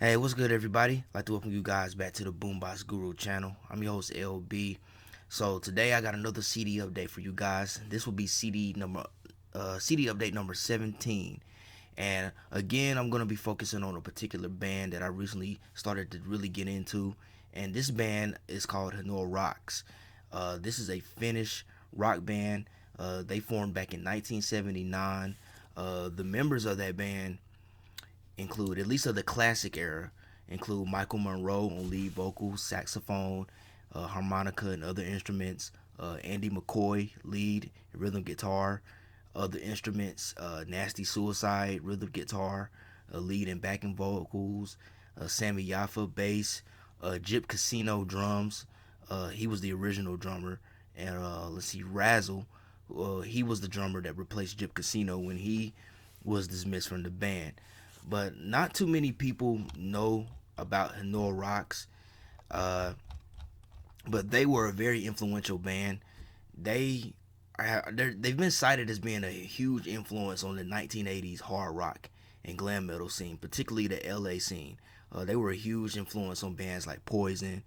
Hey, what's good, everybody? I'd like to welcome you guys back to the Boombox Guru channel. I'm your host, LB. So today I got another CD update for you guys. This will be CD update number 17. And again, I'm gonna be focusing on a particular band that I recently started to really get into. And this band is called Hanoi Rocks. This is a Finnish rock band. They formed back in 1979. The members of that band include, at least of the classic era, include Michael Monroe on lead vocals, saxophone, harmonica, and other instruments. Andy McCoy, lead, rhythm guitar, other instruments. Nasty Suicide, rhythm guitar, lead and backing vocals. Sammy Yaffa, bass. Jip Casino, drums. He was the original drummer. And let's see, Razzle, he was the drummer that replaced Jip Casino when he was dismissed from the band. But not too many people know about Hanoi Rocks. But they were a very influential band. They've been cited as being a huge influence on the 1980s hard rock and glam metal scene, particularly the LA scene. They were a huge influence on bands like Poison,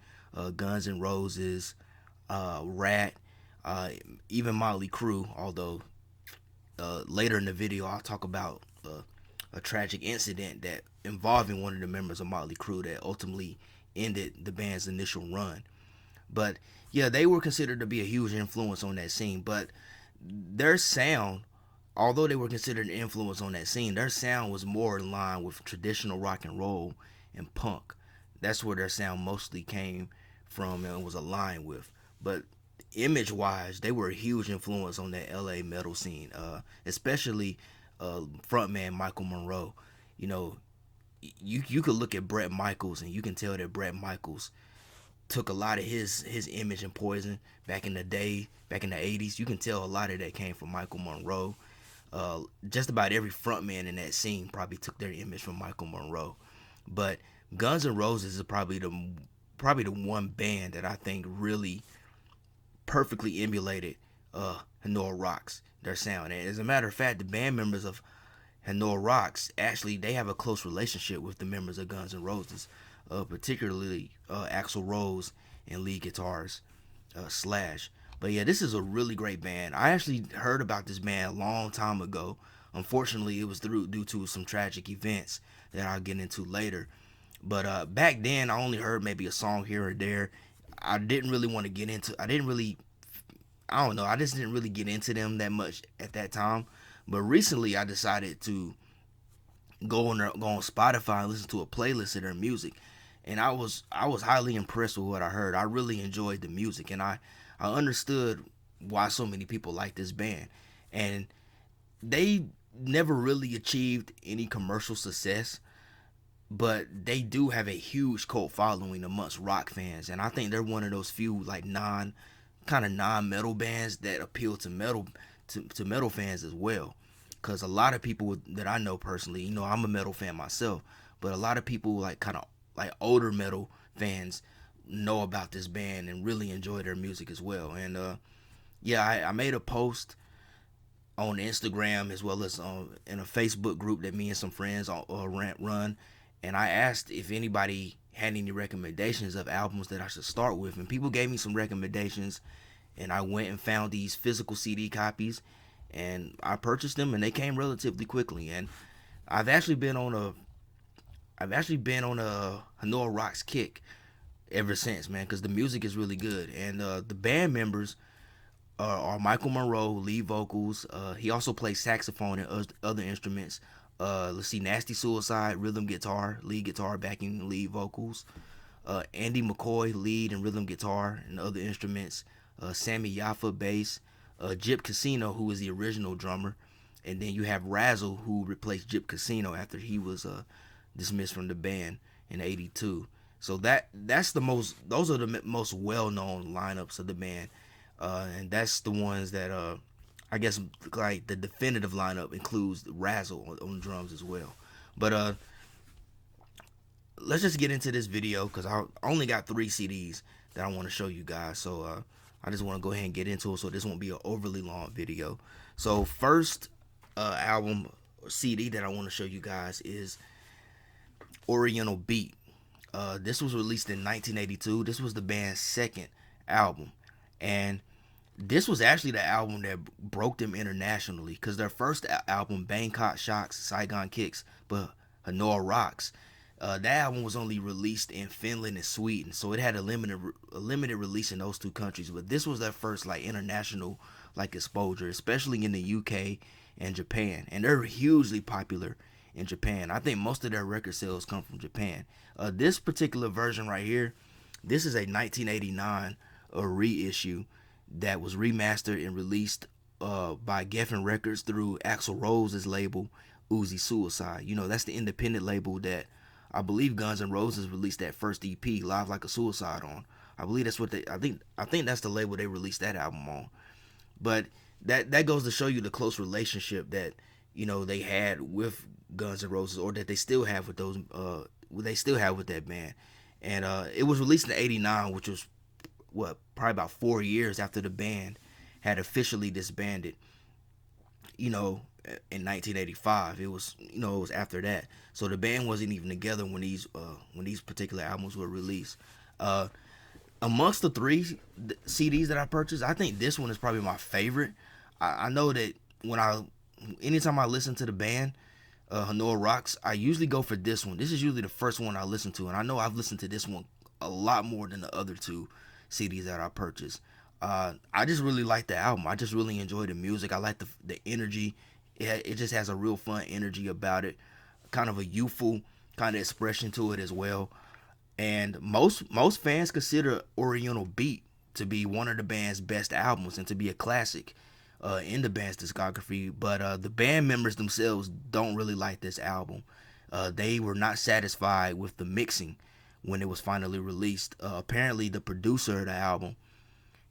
Guns N' Roses, Rat, even Motley Crue. Although later in the video I'll talk about a tragic incident that involving one of the members of Motley Crue that ultimately ended the band's initial run. But yeah, they were considered to be a huge influence on that scene. But their sound, although they were considered an influence on that scene, their sound was more in line with traditional rock and roll and punk. That's where their sound mostly came from and was aligned with. But image wise, they were a huge influence on that LA metal scene, especially frontman Michael Monroe. You know, you could look at Bret Michaels and you can tell that Bret Michaels took a lot of his image and Poison back in the day, back in the 80s. You can tell a lot of that came from Michael Monroe. Just about every frontman in that scene probably took their image from Michael Monroe. But Guns N' Roses is probably the one band that I think really perfectly emulated Hanoi Rocks, their sound. And as a matter of fact, the band members of Hanoi Rocks, actually, they have a close relationship with the members of Guns N' Roses, particularly Axl Rose and lead guitarist Slash. But yeah, this is a really great band. I actually heard about this band a long time ago. Unfortunately, it was due to some tragic events that I'll get into later. But back then, I only heard maybe a song here or there. I didn't really want to get into. I don't know. I just didn't really get into them that much at that time. But recently, I decided to go on Spotify and listen to a playlist of their music, and I was highly impressed with what I heard. I really enjoyed the music, and I understood why so many people like this band. And they never really achieved any commercial success, but they do have a huge cult following amongst rock fans, and I think they're one of those few like non metal bands that appeal to metal fans as well. Because a lot of people that I know personally, you know, I'm a metal fan myself, but a lot of people like kind of like older metal fans know about this band and really enjoy their music as well. And yeah, I made a post on Instagram as well as in a Facebook group that me and some friends run, and I asked if anybody had any recommendations of albums that I should start with, and people gave me some recommendations, and I went and found these physical CD copies, and I purchased them, and they came relatively quickly. And I've actually been on a Hanoi Rocks kick ever since, man, because the music is really good, and the band members are Michael Monroe, lead vocals. He also plays saxophone and other instruments. Let's see, Nasty Suicide, rhythm guitar, lead guitar, backing lead vocals. Andy McCoy, lead and rhythm guitar and other instruments. Sammy Yaffa, bass. Jip Casino, who is the original drummer. And then you have Razzle, who replaced Jip Casino after he was dismissed from the band in '82. So those are the most well-known lineups of the band. And that's the ones that I guess like the definitive lineup includes Razzle on drums as well. But let's just get into this video because I only got 3 CDs that I want to show you guys. So I just want to go ahead and get into it so this won't be an overly long video. So first album or CD that I want to show you guys is Oriental Beat. This was released in 1982. This was the band's second album, and this was actually the album that broke them internationally, because their first album, Bangkok Shocks, Saigon Kicks, but Hanoi Rocks, that album was only released in Finland and Sweden, so it had a limited release in those two countries. But this was their first like international like exposure, especially in the UK and Japan, and they're hugely popular in Japan. I think most of their record sales come from Japan. This particular version right here, this is a 1989 reissue that was remastered and released by Geffen Records through Axl Rose's label, Uzi Suicide. You know, that's the independent label that I believe Guns N' Roses released that first EP, Live Like a Suicide, on. I believe that's what they. I think that's the label they released that album on. But that goes to show you the close relationship that, you know, they had with Guns N' Roses, or that they still have with those. They still have with that band. And it was released in '89, which was probably about 4 years after the band had officially disbanded. You know, in 1985, it was after that. So the band wasn't even together when these particular albums were released. Amongst the three CDs that I purchased, I think this one is probably my favorite. I know that anytime I listen to the band, Hanoi Rocks, I usually go for this one. This is usually the first one I listen to, and I know I've listened to this one a lot more than the other two CDs that I purchased. I just really like the album. I just really enjoy the music. I like the energy. It just has a real fun energy about it, kind of a youthful kind of expression to it as well. And most fans consider Oriental Beat to be one of the band's best albums and to be a classic in the band's discography. But the band members themselves don't really like this album. They were not satisfied with the mixing when it was finally released. Apparently, the producer of the album,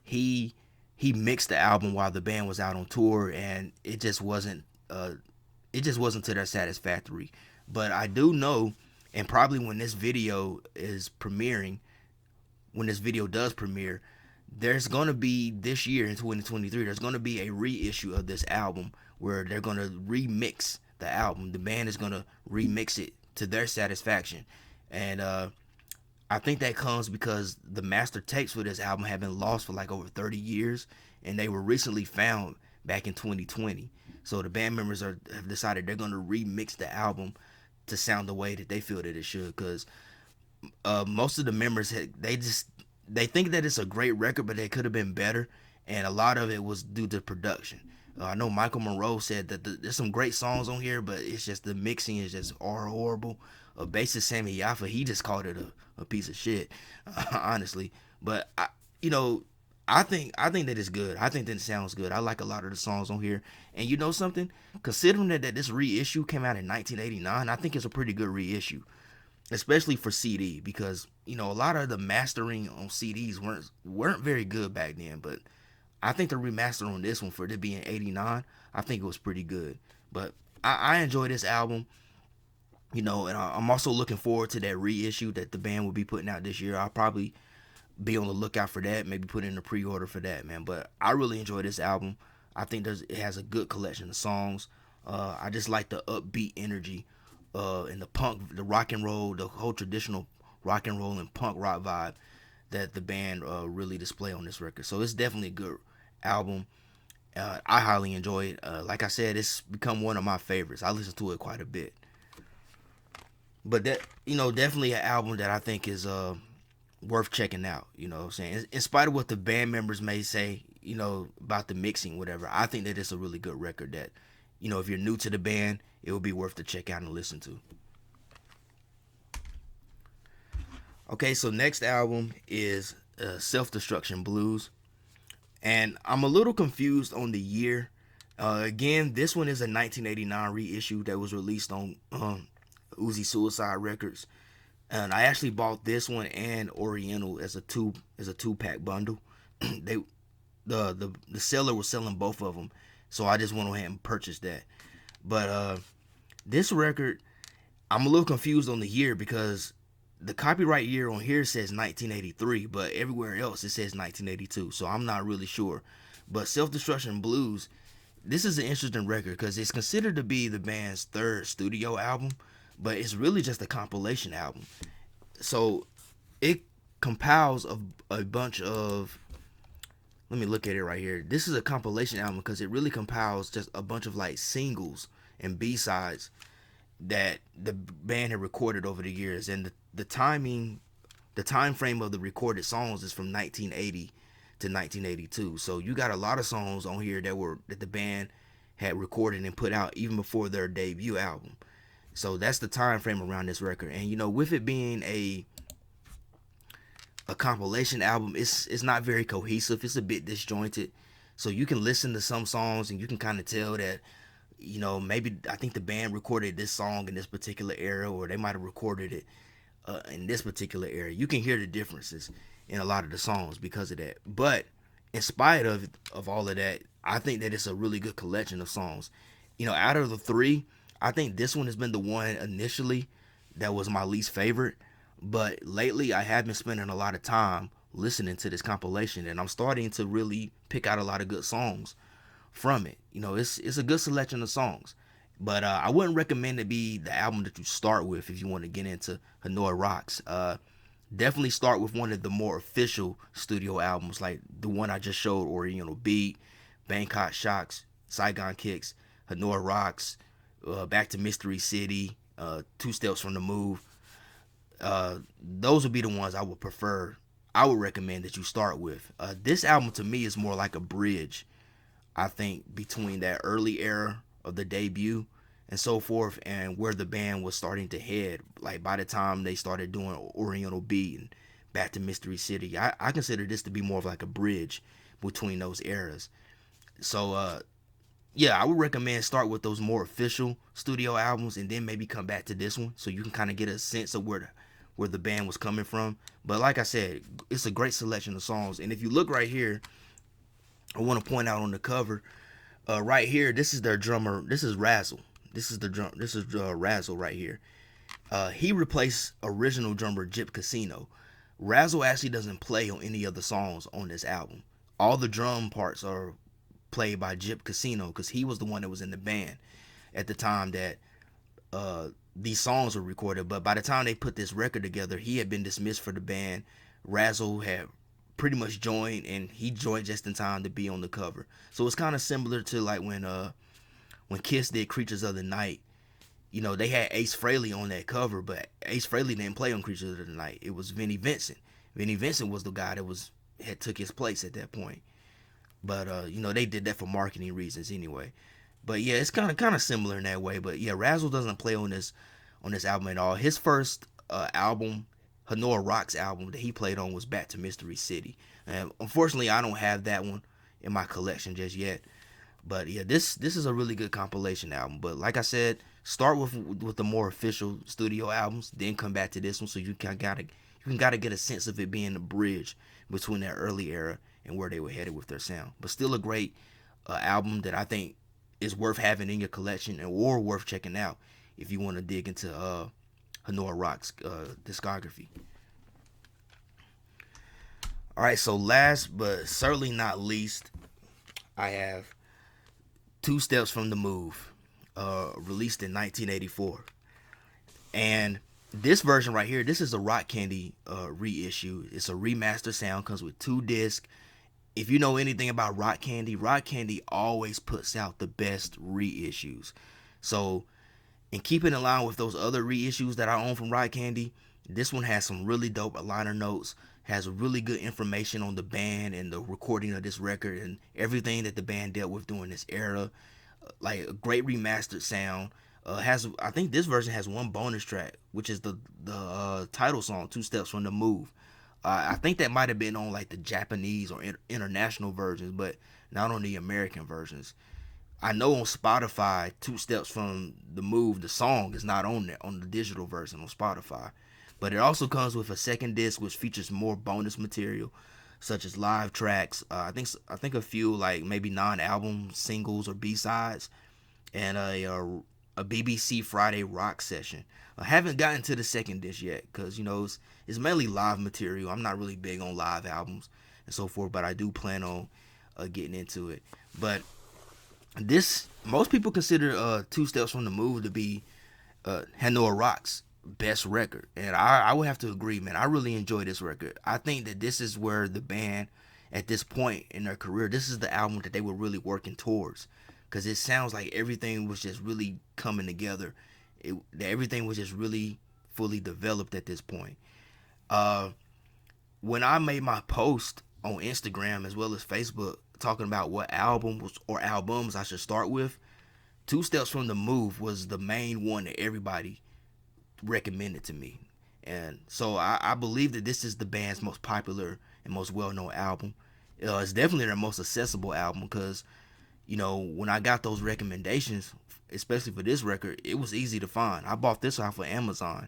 he mixed the album while the band was out on tour, and it just wasn't to their satisfactory. But I do know, and probably when this video does premiere, there's going to be, this year in 2023, there's going to be a reissue of this album where they're going to remix the album. The band is going to remix it to their satisfaction. And I think that comes because the master tapes for this album have been lost for like over 30 years, and they were recently found back in 2020. So the band members have decided they're going to remix the album to sound the way that they feel that it should, because most of the members, they think that it's a great record, but it could have been better, and a lot of it was due to production. I know Michael Monroe said that there's some great songs on here, but it's just the mixing is just horrible. Bassist Sammy Yaffa, he just called it a piece of shit, honestly. But I think that it's good. I think that it sounds good. I like a lot of the songs on here. And you know something? Considering that this reissue came out in 1989, I think it's a pretty good reissue, especially for CD, because, you know, a lot of the mastering on CDs weren't very good back then. But I think the remaster on this one, for it being 89, I think it was pretty good. But I enjoy this album, you know, and I'm also looking forward to that reissue that the band will be putting out this year. I'll probably be on the lookout for that, maybe put in a pre-order for that, man. But I really enjoy this album. I think it has a good collection of songs. I just like the upbeat energy and the punk, the rock and roll, the whole traditional rock and roll and punk rock vibe that the band really display on this record. So it's definitely a good album. I highly enjoy it. Like I said, it's become one of my favorites. I listen to it quite a bit. But that, you know, definitely an album that I think is worth checking out, you know what I'm saying? In spite of what the band members may say, you know, about the mixing, whatever, I think that it's a really good record that, you know, if you're new to the band, it would be worth to check out and listen to. Okay, so next album is Self-Destruction Blues. And I'm a little confused on the year. Again, this one is a 1989 reissue that was released on Uzi Suicide Records. And I actually bought this one and Oriental as a two-pack bundle. The seller was selling both of them, so I just went ahead and purchased that. But this record, I'm a little confused on the year, because the copyright year on here says 1983, but everywhere else it says 1982, so I'm not really sure. But Self-Destruction Blues, this is an interesting record because it's considered to be the band's third studio album. but it's really just a compilation album. So it compiles a bunch of, let me look at it right here. This is a compilation album because it really compiles just a bunch of like singles and B-sides that the band had recorded over the years. And the time frame of the recorded songs is from 1980 to 1982. So you got a lot of songs on here that the band had recorded and put out even before their debut album. So that's the time frame around this record. And you know, with it being a compilation album, it's not very cohesive. It's a bit disjointed. So you can listen to some songs and you can kind of tell that, you know, maybe I think the band recorded this song in this particular era, or they might have recorded it in this particular era. You can hear the differences in a lot of the songs because of that. But in spite of all of that, I think that it's a really good collection of songs. You know, out of the three, I think this one has been the one initially that was my least favorite. But lately, I have been spending a lot of time listening to this compilation, and I'm starting to really pick out a lot of good songs from it. You know, it's a good selection of songs. But I wouldn't recommend it be the album that you start with if you want to get into Hanoi Rocks. Definitely start with one of the more official studio albums, like the one I just showed, Oriental Beat, Bangkok Shocks, Saigon Kicks, Hanoi Rocks, Back to Mystery City, Two Steps from the Move. Those would be the ones I would prefer. I would recommend that you start with. This album to me is more like a bridge, I think, between that early era of the debut and so forth, and where the band was starting to head. Like by the time they started doing Oriental Beat and Back to Mystery City, I consider this to be more of like a bridge between those eras. So yeah, I would recommend start with those more official studio albums and then maybe come back to this one so you can kind of get a sense of where the band was coming from. But like I said, it's a great selection of songs. And if you look right here, I want to point out on the cover, right here, this is their drummer. This is Razzle. This is Razzle right here. He replaced original drummer Jip Casino. Razzle actually doesn't play on any of the songs on this album. All the drum parts are played by Jip Casino because he was the one that was in the band at the time that these songs were recorded. But by the time they put this record together, he had been dismissed for the band. Razzle had pretty much joined, and he joined just in time to be on the cover. So it's kind of similar to like when Kiss did Creatures of the Night. You know, they had Ace Frehley on that cover, but Ace Frehley didn't play on Creatures of the Night. It was Vinnie Vincent. Vinnie Vincent was the guy that had took his place at that point. But you know, they did that for marketing reasons anyway. But yeah, it's kind of similar in that way. But yeah, Razzle doesn't play on this album at all. His first album, Hanoi Rocks album that he played on, was Back to Mystery City. And unfortunately, I don't have that one in my collection just yet. But yeah, this is a really good compilation album. But like I said, start with the more official studio albums, then come back to this one, so you can gotta get a sense of it being a bridge between that early era and where they were headed with their sound. But still a great album that I think is worth having in your collection or worth checking out if you want to dig into Hanoi Rocks discography. All right, so last but certainly not least, I have Two Steps from the Move, released in 1984. And this version right here, this is a Rock Candy reissue. It's a remastered sound, comes with 2 discs. If you know anything about Rock Candy always puts out the best reissues. So, in keeping in line with those other reissues that I own from Rock Candy, this one has some really dope liner notes, has really good information on the band and the recording of this record and everything that the band dealt with during this era. Like a great remastered sound. I think this version has 1 bonus track, which is the title song, Two Steps from the Move. I think that might have been on like the Japanese or international versions, but not on the American versions. I know on Spotify, Two Steps from the Move, the song is not on there on the digital version on Spotify. But it also comes with a second disc which features more bonus material, such as live tracks. I think a few like maybe non-album singles or B-sides, and a BBC Friday rock session. I haven't gotten to the second disc yet because, you know, it's mainly live material. I'm not really big on live albums and so forth, but I do plan on getting into it. But most people consider Two Steps from the Move to be Hanoi Rocks best record, and I would have to agree, man. I really enjoy this record. I think that this is where the band, at this point in their career, this is the album that they were really working towards, because it sounds like everything was just really coming together. That everything was just really fully developed at this point. Uh, when I made my post on Instagram as well as Facebook talking about what albums or albums I should start with, Two Steps from the Move was the main one that everybody recommended to me. And so I believe that this is the band's most popular and most well-known album. It's definitely their most accessible album, because, you know, when I got those recommendations, especially for this record, it was easy to find. I bought this off of Amazon.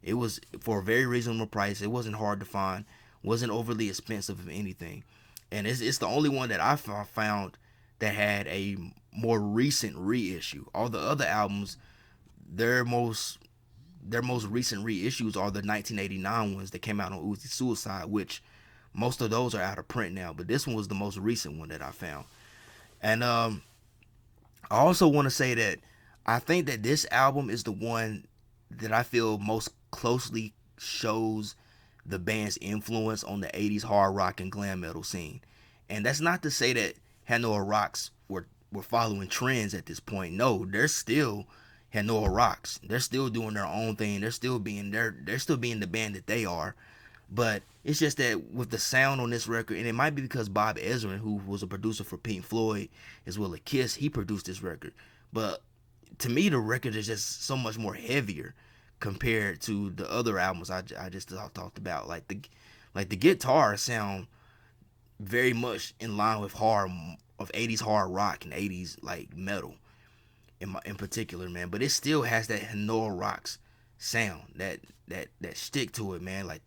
It was for a very reasonable price. It wasn't hard to find. Wasn't overly expensive of anything. And it's the only one that I found that had a more recent reissue. All the other albums, their most recent reissues are the 1989 ones that came out on Uzi Suicide, which most of those are out of print now. But this one was the most recent one that I found. And I also want to say that I think that this album is the one that I feel most closely shows the band's influence on the 80s hard rock and glam metal scene. And that's not to say that Hanoi Rocks were following trends at this point. No, they're still Hanoi Rocks. They're still doing their own thing. They're still being the band that they are. But it's just that with the sound on this record, and it might be because Bob Ezrin, who was a producer for Pink Floyd as well as Kiss, he produced this record. But to me, the record is just so much more heavier compared to the other albums I just talked about. Like the guitars sound very much in line with 80s hard rock and 80s like metal in particular, man. But it still has that Hanoi Rocks sound, that stick to it, man. Like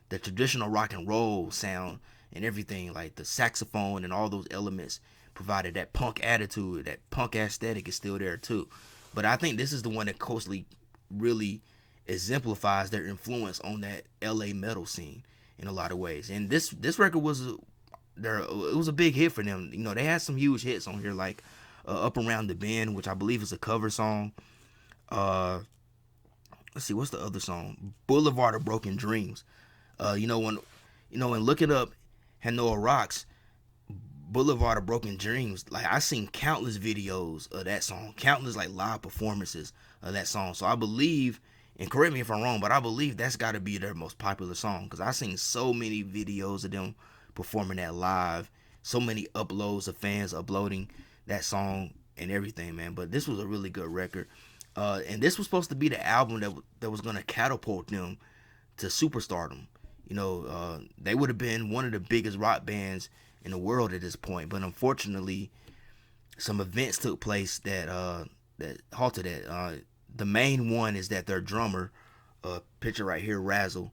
the traditional rock and roll sound and everything, like the saxophone and all those elements provided that punk attitude, that punk aesthetic is still there too. But I think this is the one that closely really exemplifies their influence on that LA metal scene in a lot of ways. And this record was a big hit for them. You know, they had some huge hits on here, like Up Around the Bend, which I believe is a cover song. Let's see, what's the other song? Boulevard of Broken Dreams. When looking up Hanoi Rocks, Boulevard of Broken Dreams, like I seen countless videos of that song, countless like live performances of that song. So I believe, and correct me if I'm wrong, but I believe that's got to be their most popular song, because I seen so many videos of them performing that live, so many uploads of fans uploading that song and everything, man. But this was a really good record, and this was supposed to be the album that was going to catapult them to superstardom. You know, they would have been one of the biggest rock bands in the world at this point, but unfortunately, some events took place that halted it. The main one is that their drummer, picture right here, Razzle,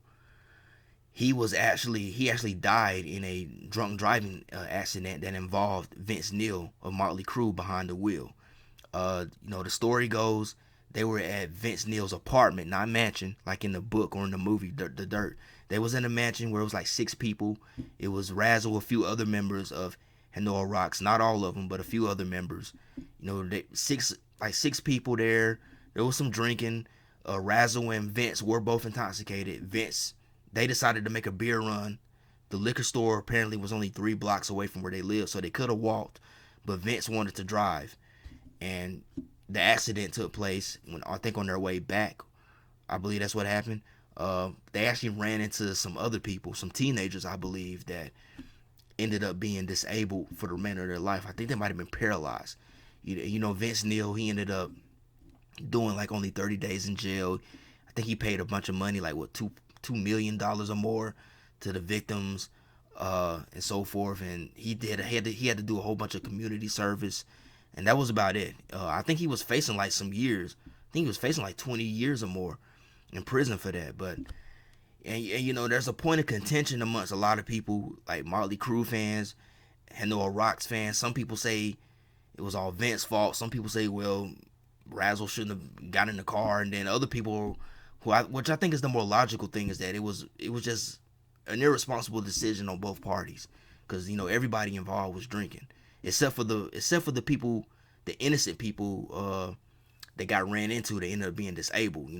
he actually died in a drunk driving accident that involved Vince Neil of Motley Crue behind the wheel. The story goes they were at Vince Neil's apartment, not mansion, like in the book or in the movie The Dirt. They was in a mansion where it was like 6 people. It was Razzle, a few other members of Hanoi Rocks, not all of them, but a few other members. Six people there. There was some drinking. Razzle and Vince were both intoxicated. They decided to make a beer run. The liquor store apparently was only 3 blocks away from where they lived, so they could have walked, but Vince wanted to drive. And the accident took place I think on their way back. I believe that's what happened. They actually ran into some other people, some teenagers, I believe, that ended up being disabled for the remainder of their life. I think they might have been paralyzed. Vince Neil, he ended up doing like only 30 days in jail. I think he paid a bunch of money, like $2 million or more, to the victims, and so forth. And he had to do a whole bunch of community service, and that was about it. I think he was facing like some years. I think he was facing like 20 years or more in prison for that. But there's a point of contention amongst a lot of people, like Motley Crue fans, Hanoi Rocks fans. Some people say it was all Vince's fault. Some people say, well, Razzle shouldn't have got in the car. And then other people, which I think is the more logical thing, is that it was just an irresponsible decision on both parties, because everybody involved was drinking, except for the people, the innocent people they got ran into, they ended up being disabled,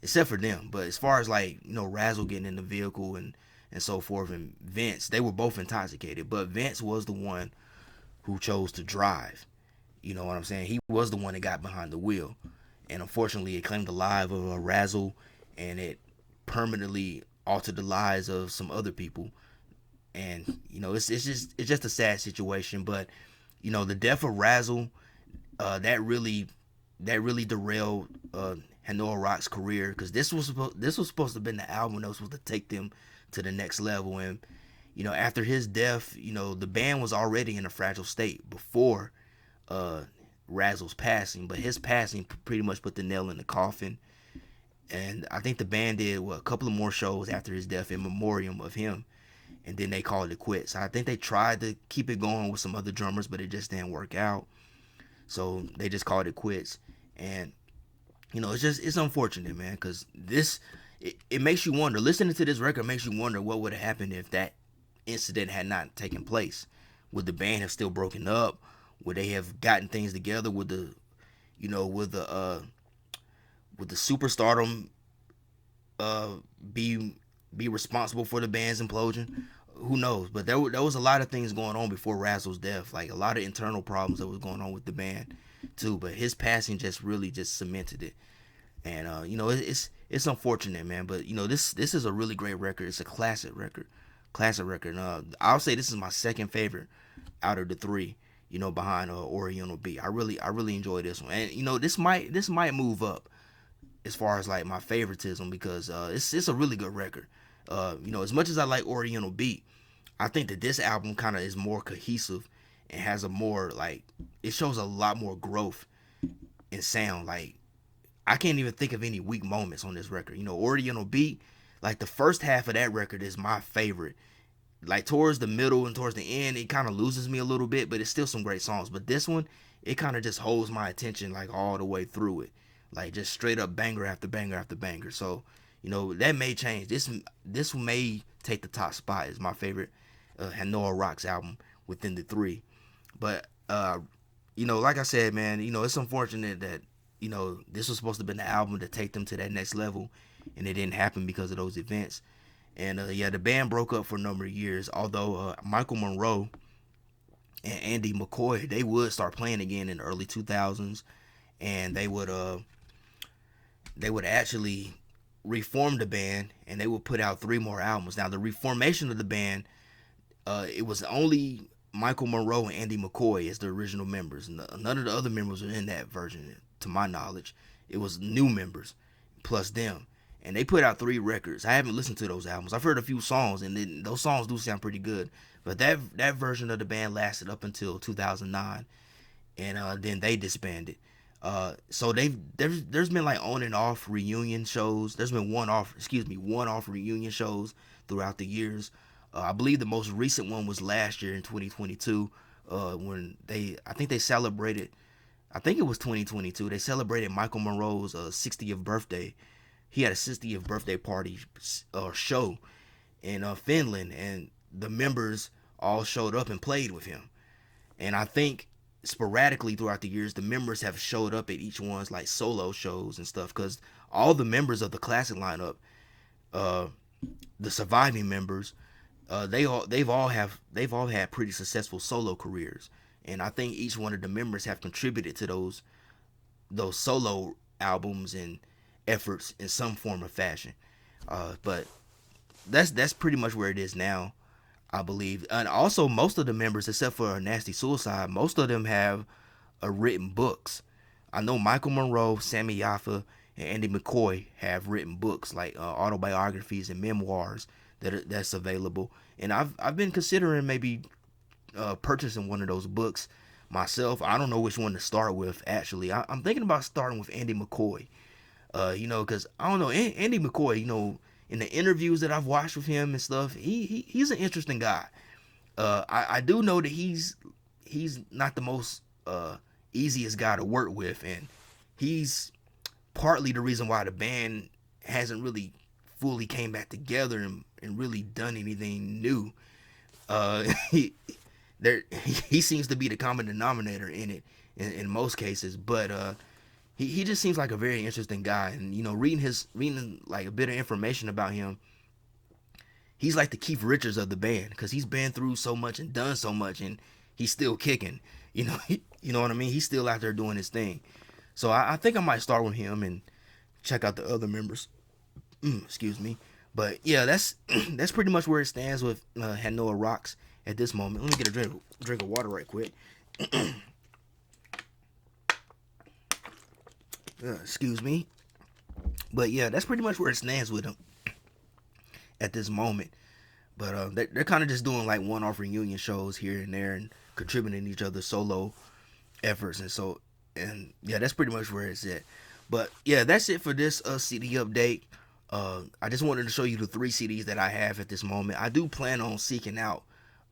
except for them. But as far as like, Razzle getting in the vehicle and so forth, and Vince, they were both intoxicated, but Vince was the one who chose to drive. You know what I'm saying? He was the one that got behind the wheel, and unfortunately, it claimed the life of a Razzle, and it permanently altered the lives of some other people. And it's just a sad situation. But the death of Razzle, that really derailed Hanoi Rocks' career, because this was supposed to have been the album that was supposed to take them to the next level. And after his death, the band was already in a fragile state before Razzle's passing, but his passing pretty much put the nail in the coffin. And I think the band did a couple of more shows after his death in memoriam of him, and then they called it quits. I think they tried to keep it going with some other drummers, but it just didn't work out. So they just called it quits. And it's unfortunate, man, because it makes you wonder. Listening to this record makes you wonder what would have happened if that incident had not taken place. Would the band have still broken up? Would they have gotten things together? Would the superstardom be responsible for the band's implosion? Who knows? But there was a lot of things going on before Razzle's death, like a lot of internal problems that was going on with the band too. But his passing just really just cemented it. And it's unfortunate, man. But this is a really great record. It's a classic record. I'll say this is my second favorite out of the three. Behind Oriental Beat. I really enjoy this one. And this might move up as far as like my favoritism, because it's a really good record. As much as I like Oriental Beat, I think that this album kind of is more cohesive and has a more like, it shows a lot more growth in sound. Like, I can't even think of any weak moments on this record. Oriental Beat, like the first half of that record is my favorite. Like towards the middle and towards the end, it kind of loses me a little bit, but it's still some great songs. But this one, it kind of just holds my attention like all the way through it, like just straight up banger after banger after banger. So that may change. This may take the top spot as my favorite Hanoi Rocks album within the three. But like I said, man, it's unfortunate that this was supposed to have been the album to take them to that next level, and it didn't happen because of those events. And the band broke up for a number of years, although Michael Monroe and Andy McCoy, they would start playing again in the early 2000s, and they would actually reform the band, and they would put out 3 more albums. Now, the reformation of the band, it was only Michael Monroe and Andy McCoy as the original members. None of the other members were in that version, to my knowledge. It was new members plus them. And they put out 3 records. I haven't listened to those albums. I've heard a few songs, and then those songs do sound pretty good. But that version of the band lasted up until 2009, and then they disbanded. So there's been like on and off reunion shows. There's been one-off reunion shows throughout the years. I believe the most recent one was last year in 2022, when I think they celebrated. I think it was 2022. They celebrated Michael Monroe's 60th birthday. He had a 60th birthday party show in Finland, and the members all showed up and played with him. And I think sporadically throughout the years, the members have showed up at each one's like solo shows and stuff, because all the members of the classic lineup, the surviving members, they've all had pretty successful solo careers, and I think each one of the members have contributed to those solo albums and efforts in some form or fashion. But that's pretty much where it is now, I believe. And also, most of the members, except for Nasty Suicide, most of them have written books. I know Michael Monroe, Sammy Yaffa, and Andy McCoy have written books, like autobiographies and memoirs that's available. And I've been considering maybe purchasing one of those books myself. I don't know which one to start with, actually. I'm thinking about starting with Andy McCoy. Because I don't know, Andy McCoy, in the interviews that I've watched with him and stuff, he's an interesting guy. I do know that he's not the most easiest guy to work with, and he's partly the reason why the band hasn't really fully came back together and really done anything new. He seems to be the common denominator in it in most cases, but he just seems like a very interesting guy. And reading like a bit of information about him, he's like the Keith Richards of the band, because he's been through so much and done so much, and he's still kicking. You know what I mean? He's still out there doing his thing. So I think I might start with him and check out the other members. Excuse me. But yeah, that's that's pretty much where it stands with Hanoi Rocks at this moment. Let me get a drink of water right quick. Excuse me. But yeah, that's pretty much where it stands with them at this moment. But they're kind of just doing like one-off reunion shows here and there and contributing to each other's solo efforts. And yeah, that's pretty much where it's at. But yeah, that's it for this CD update. I just wanted to show you the 3 CDs that I have at this moment. I do plan on seeking out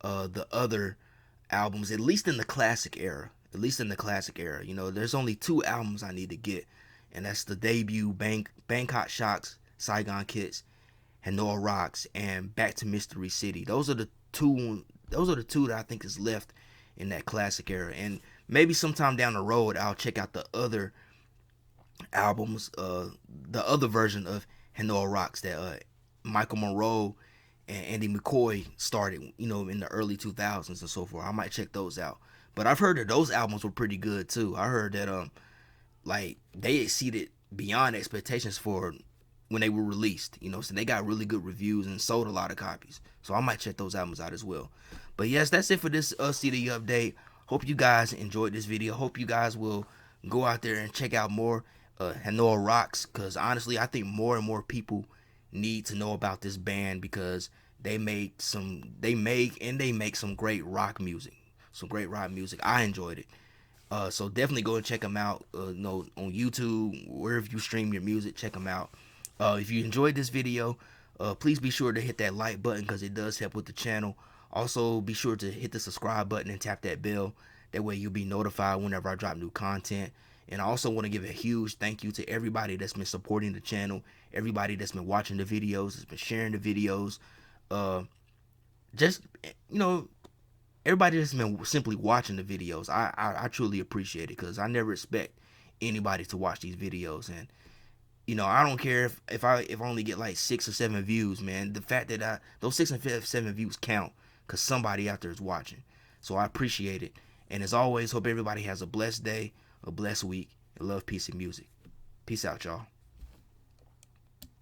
the other albums, at least in the classic era. There's only 2 albums I need to get, and that's the debut Bangkok Shocks, Saigon Kids, Hanoi Rocks, and Back to Mystery City. Those are the two that I think is left in that classic era. And maybe sometime down the road I'll check out the other albums, the other version of Hanoi Rocks that Michael Monroe and Andy McCoy started, in the early 2000s and so forth. I might check those out. But I've heard that those albums were pretty good too. I heard that like they exceeded beyond expectations for when they were released. So they got really good reviews and sold a lot of copies. So I might check those albums out as well. But yes, that's it for this CD update. Hope you guys enjoyed this video. Hope you guys will go out there and check out more Hanoi Rocks, because honestly, I think more and more people need to know about this band, because they make some great rock music. I enjoyed it. So definitely go and check them out. On YouTube, wherever you stream your music, check them out. If you enjoyed this video, please be sure to hit that like button, because it does help with the channel. Also, be sure to hit the subscribe button and tap that bell. That way you'll be notified whenever I drop new content. And I also want to give a huge thank you to everybody that's been supporting the channel, everybody that's been watching the videos, that's been sharing the videos. Everybody that's been simply watching the videos. I truly appreciate it, because I never expect anybody to watch these videos. And I don't care if I only get like 6 or 7 views, man. The fact that those 6 and 7 views count, because somebody out there is watching. So I appreciate it. And as always, hope everybody has a blessed day, a blessed week, and love, peace, and music. Peace out, y'all.